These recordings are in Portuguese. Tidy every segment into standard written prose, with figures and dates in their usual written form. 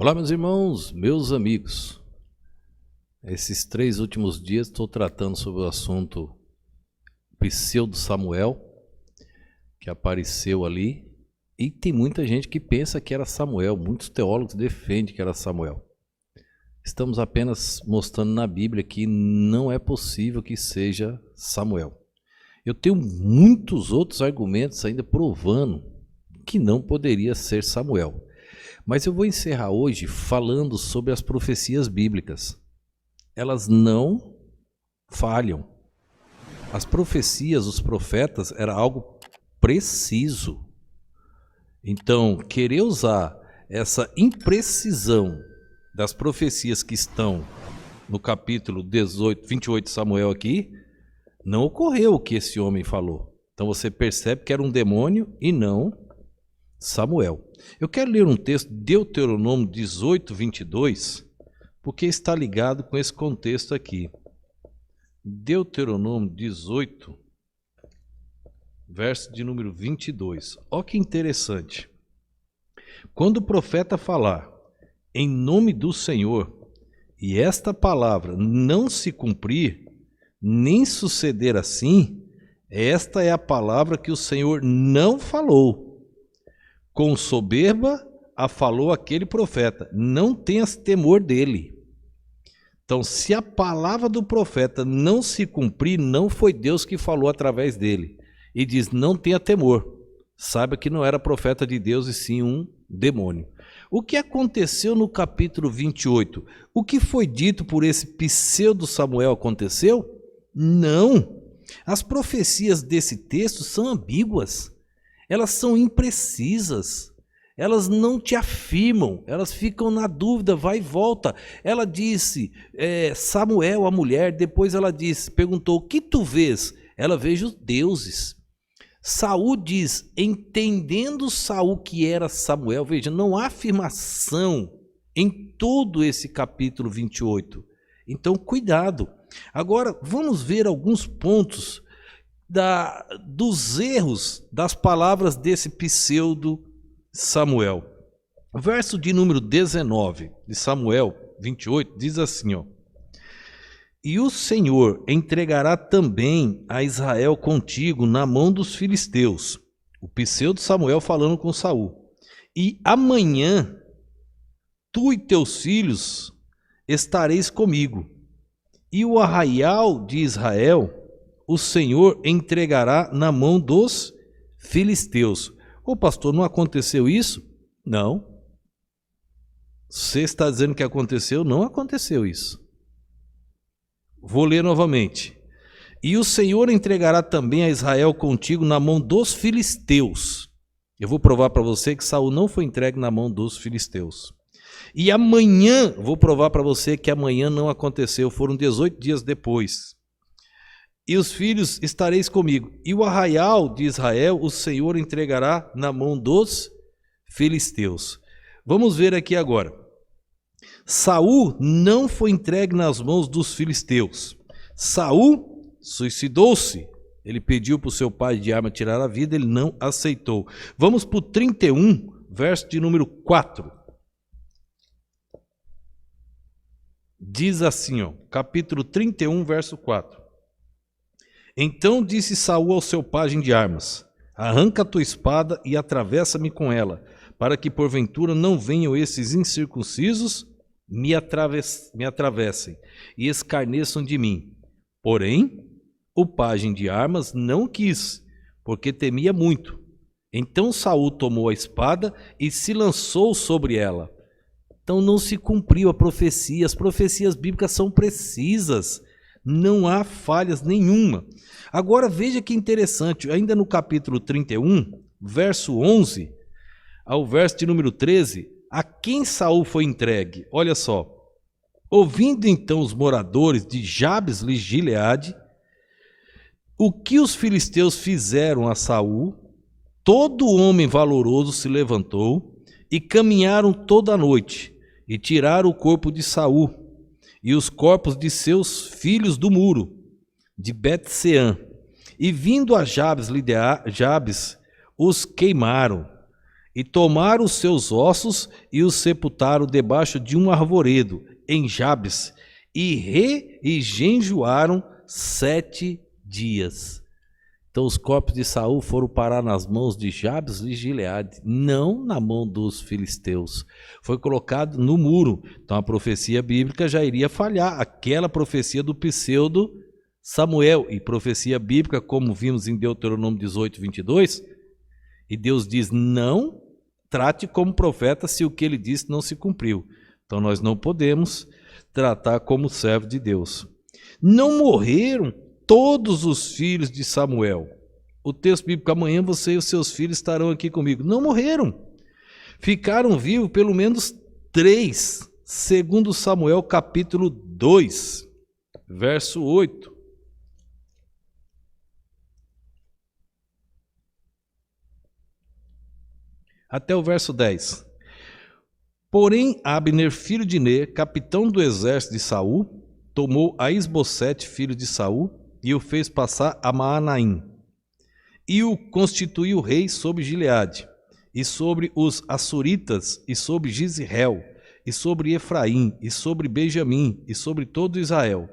Olá, meus irmãos, meus amigos. Esses 3 últimos dias estou tratando sobre o assunto Pseudo Samuel, que apareceu ali, e tem muita gente que pensa que era Samuel, muitos teólogos defendem que era Samuel. Estamos apenas mostrando na Bíblia que não é possível que seja Samuel. Eu tenho muitos outros argumentos ainda provando que não poderia ser Samuel. Mas eu vou encerrar hoje falando sobre as profecias bíblicas. Elas não falham. As profecias, os profetas, era algo preciso. Então, querer usar essa imprecisão das profecias que estão no capítulo 28 de Samuel aqui, não ocorreu o que esse homem falou. Então você percebe que era um demônio e não Samuel. Eu quero ler um texto, Deuteronômio 18, 22, porque está ligado com esse contexto aqui. Deuteronômio 18, verso de número 22. Olha que interessante. Quando o profeta falar em nome do Senhor, e esta palavra não se cumprir, nem suceder assim, esta é a palavra que o Senhor não falou. Com soberba a falou aquele profeta, não tenhas temor dele. Então, se a palavra do profeta não se cumprir, não foi Deus que falou através dele. E diz, não tenha temor, saiba que não era profeta de Deus e sim um demônio. O que aconteceu no capítulo 28? O que foi dito por esse pseudo Samuel aconteceu? Não. As profecias desse texto são ambíguas. Elas são imprecisas, elas não te afirmam, elas ficam na dúvida, vai e volta. Ela disse, Samuel, a mulher, depois ela disse, perguntou, o que tu vês? Ela vejo os deuses. Saul diz, entendendo Saul que era Samuel, veja, não há afirmação em todo esse capítulo 28. Então, cuidado. Agora, vamos ver alguns pontos dos erros das palavras desse pseudo Samuel. Verso de número 19 de Samuel 28 diz assim, ó: e o Senhor entregará também a Israel contigo na mão dos filisteus. O pseudo Samuel falando com Saul. E amanhã tu e teus filhos estareis comigo. E o arraial de Israel o Senhor entregará na mão dos filisteus. Ô pastor, não aconteceu isso? Não. Você está dizendo que aconteceu? Não aconteceu isso. Vou ler novamente. E o Senhor entregará também a Israel contigo na mão dos filisteus. Eu vou provar para você que Saul não foi entregue na mão dos filisteus. E amanhã, vou provar para você que amanhã não aconteceu, foram 18 dias depois. E os filhos estareis comigo. E o arraial de Israel o Senhor entregará na mão dos filisteus. Vamos ver aqui agora. Saul não foi entregue nas mãos dos filisteus. Saul suicidou-se. Ele pediu para o seu pai de arma tirar a vida, ele não aceitou. Vamos para o 31, verso de número 4. Diz assim, ó, capítulo 31, verso 4. Então disse Saul ao seu pajem de armas, arranca a tua espada e atravessa-me com ela, para que porventura não venham esses incircuncisos, me atravessem e escarneçam de mim. Porém, o pajem de armas não quis, porque temia muito. Então Saul tomou a espada e se lançou sobre ela. Então não se cumpriu a profecia, as profecias bíblicas são precisas, não há falhas nenhuma. Agora veja que interessante, ainda no capítulo 31, verso 11, ao verso de número 13, a quem Saul foi entregue? Olha só, ouvindo então os moradores de Jabes de Gileade, o que os filisteus fizeram a Saul, todo homem valoroso se levantou e caminharam toda a noite e tiraram o corpo de Saul e os corpos de seus filhos do muro de Bet-seã, e vindo a Jabes, os queimaram, E tomaram os seus ossos e os sepultaram debaixo de um arvoredo, em Jabes, e rejejuaram 7 dias. Então os corpos de Saul foram parar nas mãos de Jabes e Gileade, não na mão dos filisteus. Foi colocado no muro. Então a profecia bíblica já iria falhar, aquela profecia do pseudo Samuel. E profecia bíblica, como vimos em Deuteronômio 18, 22, e Deus diz: não trate como profeta se o que ele disse não se cumpriu. Então nós não podemos tratar como servo de Deus. Não morreram todos os filhos de Samuel. O texto bíblico: amanhã você e os seus filhos estarão aqui comigo. Não morreram. Ficaram vivos pelo menos 3, segundo Samuel capítulo 2, verso 8. Até o verso 10. Porém, Abner, filho de Ner, capitão do exército de Saul, tomou a Isbosete, filho de Saul, e o fez passar a Maanaim, e o constituiu rei sobre Gileade, e sobre os Assuritas, e sobre Gisrael, e sobre Efraim, e sobre Benjamim, e sobre todo Israel.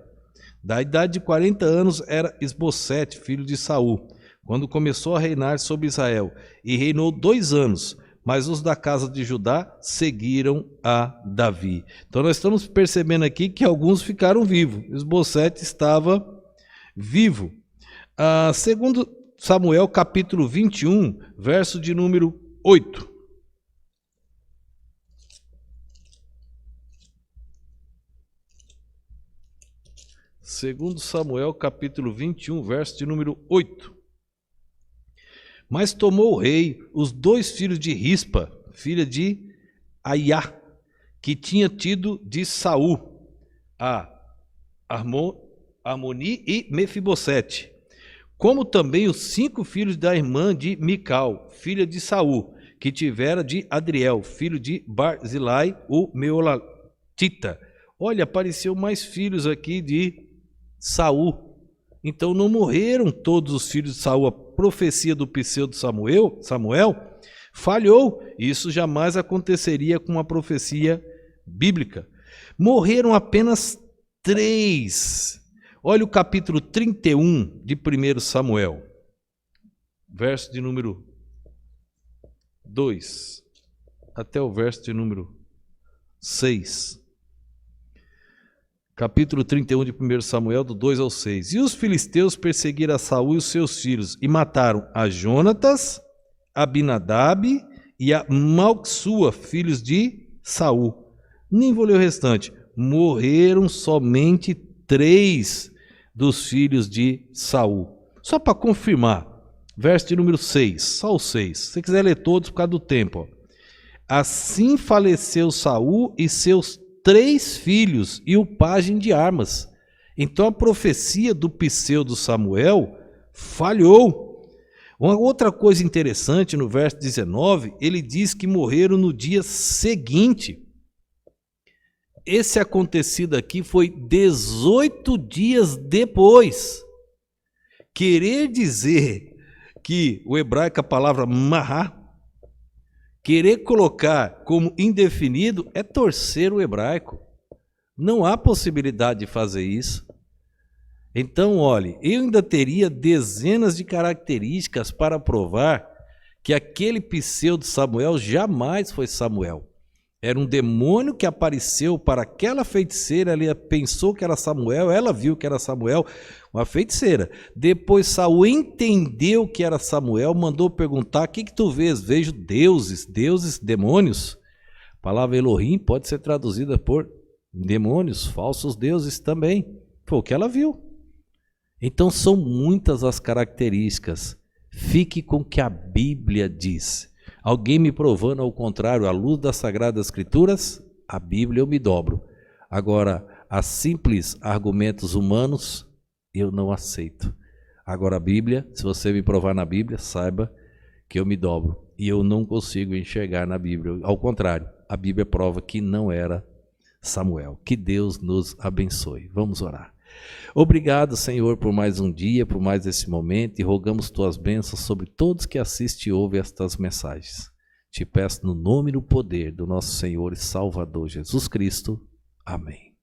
Da idade de 40 anos era Isbosete, filho de Saul, quando começou a reinar sobre Israel, e reinou 2 anos, mas os da casa de Judá seguiram a Davi. Então nós estamos percebendo aqui que alguns ficaram vivos. Isbosete estava vivo. Segundo Samuel capítulo 21, verso de número 8. Segundo Samuel capítulo 21, verso de número 8. Mas tomou o rei os 2 filhos de Rispa, filha de Aiá, que tinha tido de Saul, a Armoni e Mefibosete, como também os 5 filhos da irmã de Mical, filha de Saul, que tivera de Adriel, filho de Barzilai, o Meolatita. Olha, apareceu mais filhos aqui de Saul. Então não morreram todos os filhos de Saul. A profecia do pseudo Samuel falhou. Isso jamais aconteceria com uma profecia bíblica. Morreram apenas 3. Olha o capítulo 31 de 1 Samuel, verso de número 2 até o verso de número 6. Capítulo 31 de 1 Samuel, do 2 ao 6. E os filisteus perseguiram a Saul e os seus filhos, e mataram a Jonatas, Abinadab e a Malquissua, filhos de Saul. Nem vou ler o restante. Morreram somente 3 dos filhos de Saul. Só para confirmar, verso de número 6, só o 6. Se você quiser ler todos por causa do tempo. Ó. Assim faleceu Saul e seus 3 filhos e o pajem de armas. Então a profecia do pseudo Samuel falhou. Uma outra coisa interessante, no verso 19, ele diz que morreram no dia seguinte. Esse acontecido aqui foi 18 dias depois. Querer dizer que o hebraico, a palavra mahá, querer colocar como indefinido é torcer o hebraico. Não há possibilidade de fazer isso. Então, olhe, eu ainda teria dezenas de características para provar que aquele pseudo Samuel jamais foi Samuel. Era um demônio que apareceu para aquela feiticeira, ela pensou que era Samuel, ela viu que era Samuel, uma feiticeira. Depois Saul entendeu que era Samuel, mandou perguntar: o que tu vês? Vejo deuses, demônios. A palavra Elohim pode ser traduzida por demônios, falsos deuses também. Foi o que ela viu. Então são muitas as características. Fique com o que a Bíblia diz. Alguém me provando ao contrário, à luz das Sagradas Escrituras, a Bíblia eu me dobro. Agora, a simples argumentos humanos, eu não aceito. Agora a Bíblia, se você me provar na Bíblia, saiba que eu me dobro. E eu não consigo enxergar na Bíblia. Ao contrário, a Bíblia prova que não era Samuel. Que Deus nos abençoe. Vamos orar. Obrigado, Senhor, por mais um dia, por mais esse momento, e rogamos tuas bênçãos sobre todos que assistem e ouvem estas mensagens. Te peço no nome e no poder do nosso Senhor e Salvador Jesus Cristo. Amém.